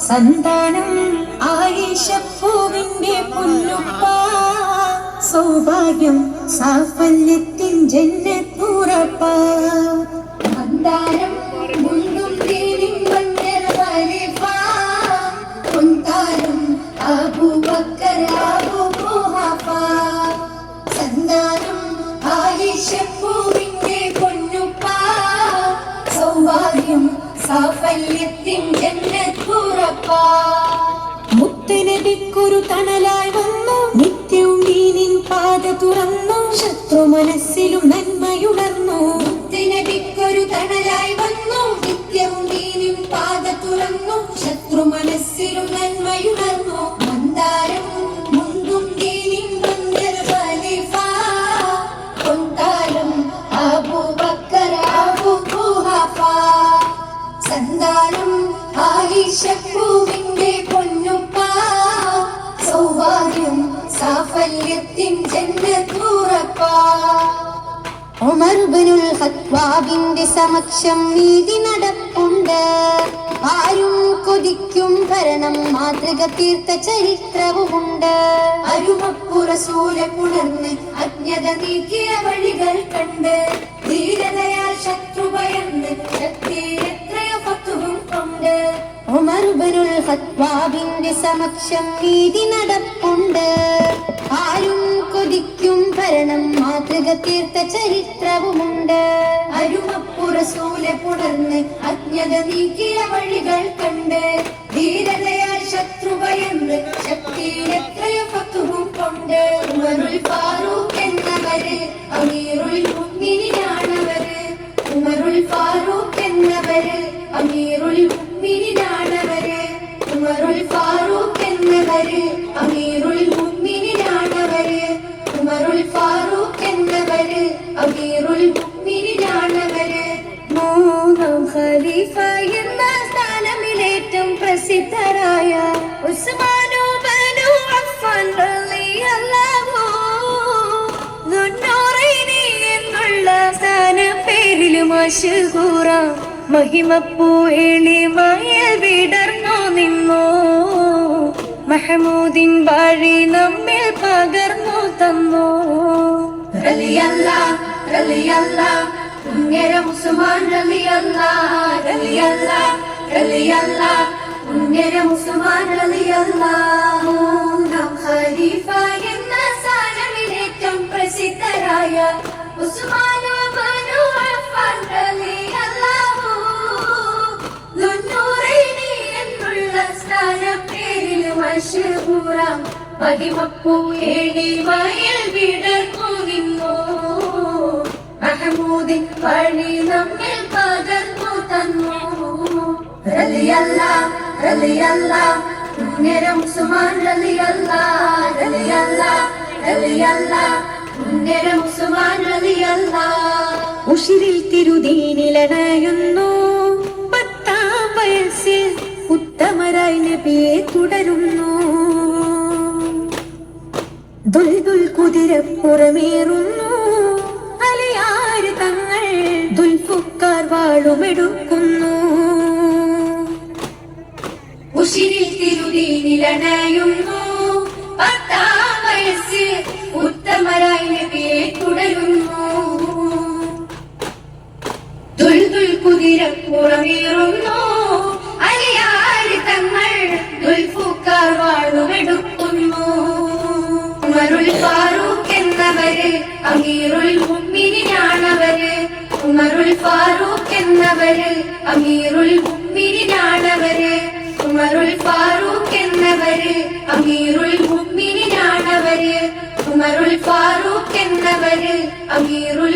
സന്താനം ആയിഷപ്പൂവിന്റെ പൊന്നുപ്പ, സൗഭാഗ്യം സാഫല്യത്തിൻ ജന്നത്തുറപ്പ. സന്താനം മുണ്ടും തേനും മഞ്ഞൾ ഖലീഫ, പൊൻതാരം അബൂബക്കർ അബൂ ഖുഹാഫ. സന്താനം ആയിഷപ്പൂവിന്റെ പൊന്നുപ്പ, സൗഭാഗ്യം സാഫല്യത്തിൻ ജന്നത്തുറപ്പ. മുത്തനബിക്കൊരു തണലായി വന്നു, നിത്യവും ദീനിൻ പാത തുറന്നു, ശത്രു മനസ്സിലും നന്മയുണർന്നു. മുത്തനബിക്കൊരു തണലായി വന്നു, നിത്യവും ദീനിൻ പാത തുറന്നു, ശത്രു മനസ്സിലും നന്മയുണർന്നു. മന്ദാരം മുണ്ടും ദീനിൻ മന്ദർ ഖലീഫ, പൊൻതാരം അബൂബക്കർ അബൂ ഖുഹാഫ. സന്താനം ആയിഷപ്പൂവിന്റെ പൊന്നുപ്പ, സൗഭാഗ്യം സാഫല്യത്തിൻ ജന്നത്തുറപ്പ. ഉമർ ഇബ്നുൽ ഖത്താബിന്റെ സമക്ഷം നീതി നടപ്പുണ്ട്, ആരും കൊതിക്കും ഭരണം മാതൃക തീർത്ത ചരിത്രവുമുണ്ട്. അരുമപ്പു റസൂലെ പുണർന്ന് അജ്ഞത നീക്കിയ വഴികൾ കണ്ട്, ധീരതയാൽ ശത്രു ഭയന്ന് ശക്തിയിലെത്രയോ ഫത്ഹും കൊണ്ട്. ഉമർ ഇബ്നുൽ ഖത്താബിന്റെ സമക്ഷം നീതി നടപ്പുണ്ട്, ആരും കൊതിക്കും ഭരണം മാതൃക തീർത്ത ചരിത്രവുമുണ്ട്. അരുമപ്പു റസൂലെ പുണർന്ന് അജ്ഞത നീക്കിയ വഴികൾ കണ്ട്, ധീരതയാൽ ശത്രു ഭയന്ന് ശക്തിയിലെത്രയോ ഫത്ഹും കൊണ്ട്. ഉമറുൽ ഫാറൂഖ് എന്നവര് അമീറുൽ മുഅ്മിനീനാണവര്, ഉമറുൽ ഫാറൂഖ് എന്നവര് അമീറുൽ മുഅ്മിനീനാണവര്, ഉമറുൽ ഫാറൂഖ് എന്നവര് അമീറുൽ മുഅ്മിനീനാണവര്, ഉമറുൽ ഫാറൂഖ് എന്നവര് അമീറുൽ മുഅ്മിനീനാണവര്. മൂന്നാം ഖലീഫ എന്ന സ്ഥാനമിലേറ്റവും പ്രസിദ്ധരായ ഉസ്മാനു ബനു അഫ്ഫാൻ റളിയല്ലാഹു ദുന്നൂറൈനി എന്നുള്ള സ്ഥാനപ്പേരിലും മശഹൂറ. മഹിമപ്പൂ എളിമയിൽ വിടർന്നു നിന്നു, മഹമൂദിൻ വഴി നമ്മിൽ പകർന്നു തന്നു. റളിയല്ലാഹ് റളിയല്ലാഹ് ഉന്നരം ഉസ്മാൻ റളിയല്ലാഹ് റളിയല്ലാഹ് റളിയല്ലാഹ് ഉന്നരം ഉസ്മാൻ റളിയല്ലാഹ്. മൂന്നാം ഖലീഫ എന്ന സ്ഥാനമിലേറ്റവും പ്രസിദ്ധരായ ഉസ്മാനു ബനു അഫ്ഫാൻ റളിയല്ലാഹു ദുന്നൂറൈനി എന്നുള്ള സ്ഥാനപ്പേരിൽ മശഹൂറ. മഹിമപ്പൂ എളിമയിൽ വിടർന്നു നിന്നു, മഹമൂദിൻ വഴി നമ്മിൽ പകർന്നു തന്നു. റളിയല്ലാഹ് റളിയല്ലാഹ് ഉന്നരം ഉസ്മാൻ റളിയല്ലാഹ് റളിയല്ലാഹ് റളിയല്ലാഹ് ഉന്നരം ഉസ്മാൻ റളിയല്ലാഹ്. ഉശിരിൽ തിരുദീനിലണയുന്നു, 10-ാം വയസ്സിൽ ഉത്തമരായി നബിയെ തുടരുന്നു. ദുൽദുൽ കുതിരപ്പുറമേറുന്നു, അലിയാര് തങ്ങൾ ദുൽഫുക്കാർ വാളുമെടുക്കുന്നു. ഉശിരിൽ തിരുദീനിലണയുന്നു, 10-ാം വയസ്സിൽ ഉത്തമരായി നബിയെ തുടരുന്നു. ദുൽദുൽ കുതിരപ്പുറമേറുന്നു, അലിയാര് തങ്ങൾ ദുൽഫുക്കാർ വാളുമെടുക്കുന്നു. ഉമറുൽ ഫാറൂഖ് എന്നവര് അമീറുൽ മുഅ്മിനീനാണവര്, ഉമറുൽ ഫാറൂഖ് എന്നവര് അമീറുൽ മുഅ്മിനീനാണവര്, ഉമറുൽ ഫാറൂഖ് എന്നവര് അമീറുൽ മുഅ്മിനീനാണവര്, ഉമറുൽ ഫാറൂഖ് എന്നവര് അമീറുൽ